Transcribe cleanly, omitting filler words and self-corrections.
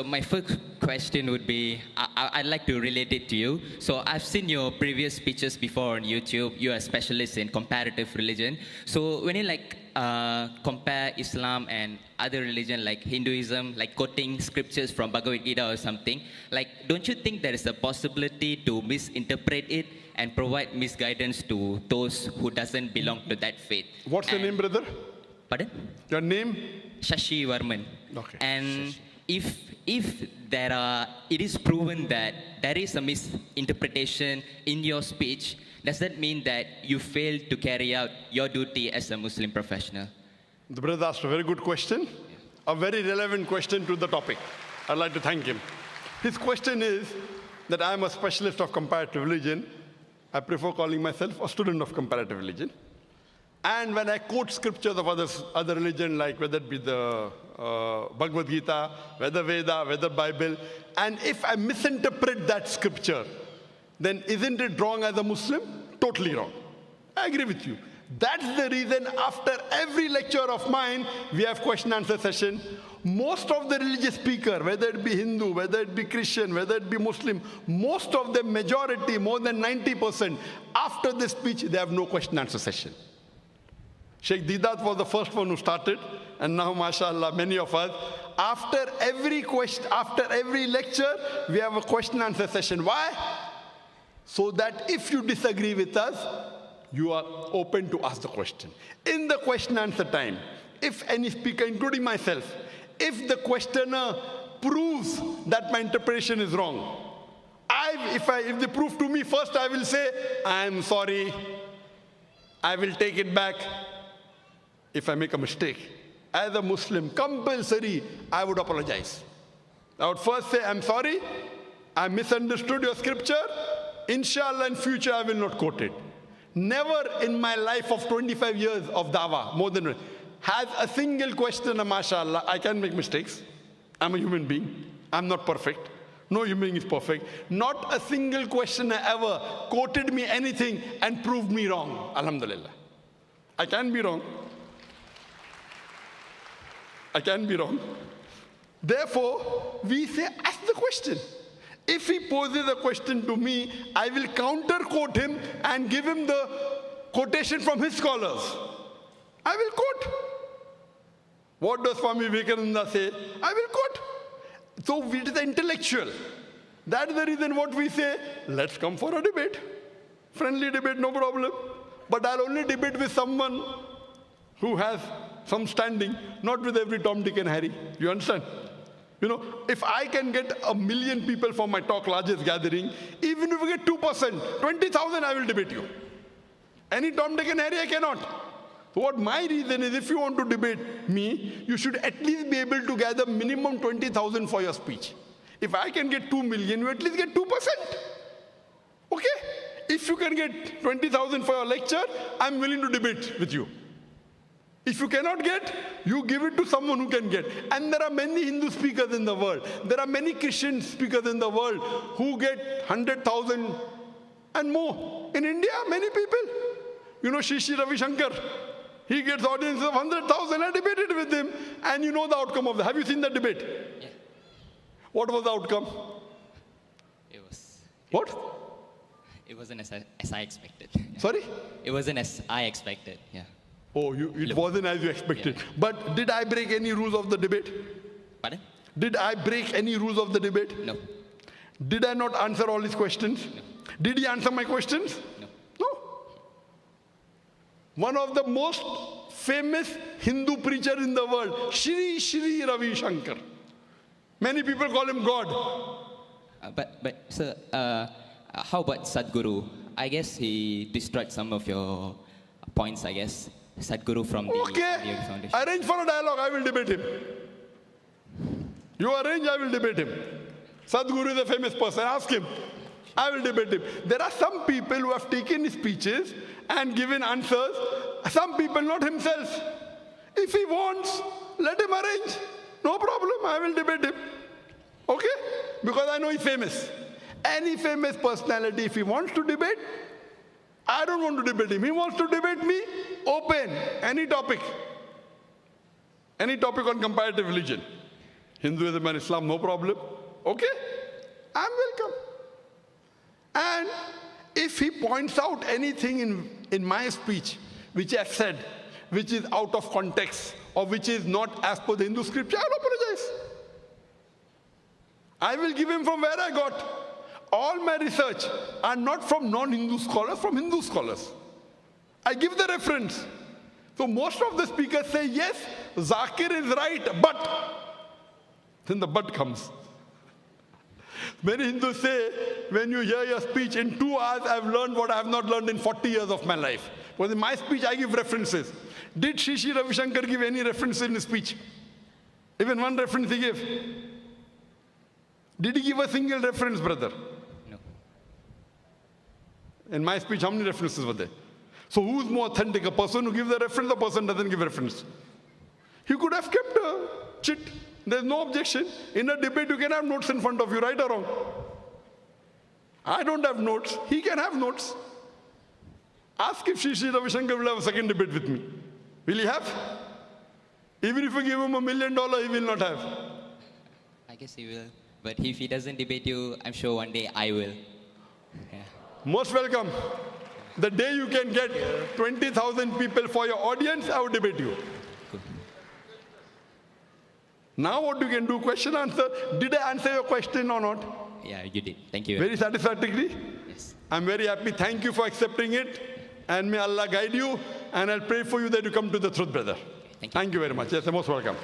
My first question would be, I'd like to relate it to you. So I've seen your previous speeches before on YouTube. You're a specialist in comparative religion. So when you compare Islam and other religion like Hinduism, like quoting scriptures from Bhagavad Gita or something, don't you think there is a possibility to misinterpret it and provide misguidance to those who doesn't belong to that faith? What's your name, brother? Pardon? Your name? Shashi Varman. Okay. And Shashi. If it is proven that there is a misinterpretation in your speech, does that mean that you failed to carry out your duty as a Muslim professional? The brother asked a very good question, a very relevant question to the topic. I'd like to thank him. His question is that I am a specialist of comparative religion. I prefer calling myself a student of comparative religion. And when I quote scriptures of other religion, like whether it be the Bhagavad Gita, whether Veda, whether Bible, and if I misinterpret that scripture, then isn't it wrong as a Muslim? Totally wrong. I agree with you. That's the reason after every lecture of mine, we have question answer session. Most of the religious speaker, whether it be Hindu, whether it be Christian, whether it be Muslim, most of them, majority, more than 90%, after this speech, they have no question answer session. Sheikh Didat was the first one who started, and now, mashallah, many of us, after every lecture, we have a question answer session. Why? So that if you disagree with us, you are open to ask the question. In the question answer time, if any speaker, including myself, if the questioner proves that my interpretation is wrong, if they prove to me, first I will say, I am sorry, I will take it back. If I make a mistake, as a Muslim, compulsory, I would apologize. I would first say, I'm sorry, I misunderstood your scripture. Inshallah, in future, I will not quote it. Never in my life of 25 years of dawah, more than has a single questioner, mashallah, I can make mistakes. I'm a human being. I'm not perfect. No human being is perfect. Not a single questioner ever quoted me anything and proved me wrong. Alhamdulillah. I can be wrong. I can be wrong. Therefore, we say, ask the question. If he poses a question to me, I will counter quote him and give him the quotation from his scholars. I will quote. What does Swami Vivekananda say? I will quote. So it is intellectual. That is the reason what we say, let's come for a debate. Friendly debate, no problem. But I'll only debate with someone who has some standing, not with every Tom, Dick and Harry. You understand? You know, if I can get 1 million people for my talk, largest gathering, even if we get 2%, 20,000, I will debate you. Any Tom, Dick and Harry, I cannot. So what my reason is, if you want to debate me, you should at least be able to gather minimum 20,000 for your speech. If I can get 2 million, you at least get 2%. Okay? If you can get 20,000 for your lecture, I'm willing to debate with you. If you cannot get, you give it to someone who can get. And there are many Hindu speakers in the world. There are many Christian speakers in the world who get 100,000 and more. In India, many people. You know, Shishi Ravi Shankar. He gets audiences of 100,000. I debated with him. And you know the outcome of that. Have you seen that debate? Yeah. What was the outcome? It was... What? It wasn't as I expected. Yeah. Sorry? It wasn't as I expected, yeah. Oh, it wasn't as you expected. Yeah. But did I break any rules of the debate? Pardon? Did I break any rules of the debate? No. Did I not answer all his questions? No. Did he answer my questions? No. No. One of the most famous Hindu preacher in the world, Shri Ravi Shankar. Many people call him God. But sir, how about Sadhguru? I guess he destroyed some of your points, I guess. Sadhguru from the Yogi Foundation. Arrange for a dialogue, I will debate him. You arrange, I will debate him. Sadhguru is a famous person, ask him. I will debate him. There are some people who have taken his speeches and given answers. Some people, not himself. If he wants, let him arrange. No problem, I will debate him. Okay? Because I know he's famous. Any famous personality, if he wants to debate, I don't want to debate him. He wants to debate me, open, any topic. Any topic on comparative religion. Hinduism and Islam, no problem. Okay, I'm welcome. And if he points out anything in my speech which I said, which is out of context or which is not as per the Hindu scripture, I'll apologize. I will give him from where I got. All my research are not from non-Hindu scholars, from Hindu scholars. I give the reference. So most of the speakers say, yes, Zakir is right, but. Then the but comes. Many Hindus say, when you hear your speech, in 2 hours I've learned what I have not learned in 40 years of my life. Because in my speech I give references. Did Shri Shri Ravi Shankar give any reference in his speech? Even one reference he gave. Did he give a single reference, brother? No. In my speech, how many references were there? So who's more authentic, a person who gives a reference or a person who doesn't give a reference? He could have kept a chit. There's no objection. In a debate, you can have notes in front of you, right or wrong. I don't have notes. He can have notes. Ask if Shri Shri Ravi Shankar will have a second debate with me. Will he have? Even if you give him $1 million, he will not have. I guess he will. But if he doesn't debate you, I'm sure one day I will. Yeah. Most welcome. The day you can get 20,000 people for your audience, I will debate you. Cool. Now what you can do, question answer. Did I answer your question or not? Yeah, you did. Thank you. Very satisfactorily? Yes. I'm very happy. Thank you for accepting it. And may Allah guide you. And I'll pray for you that you come to the truth, brother. Thank you. Thank you very much. Yes, you're most welcome.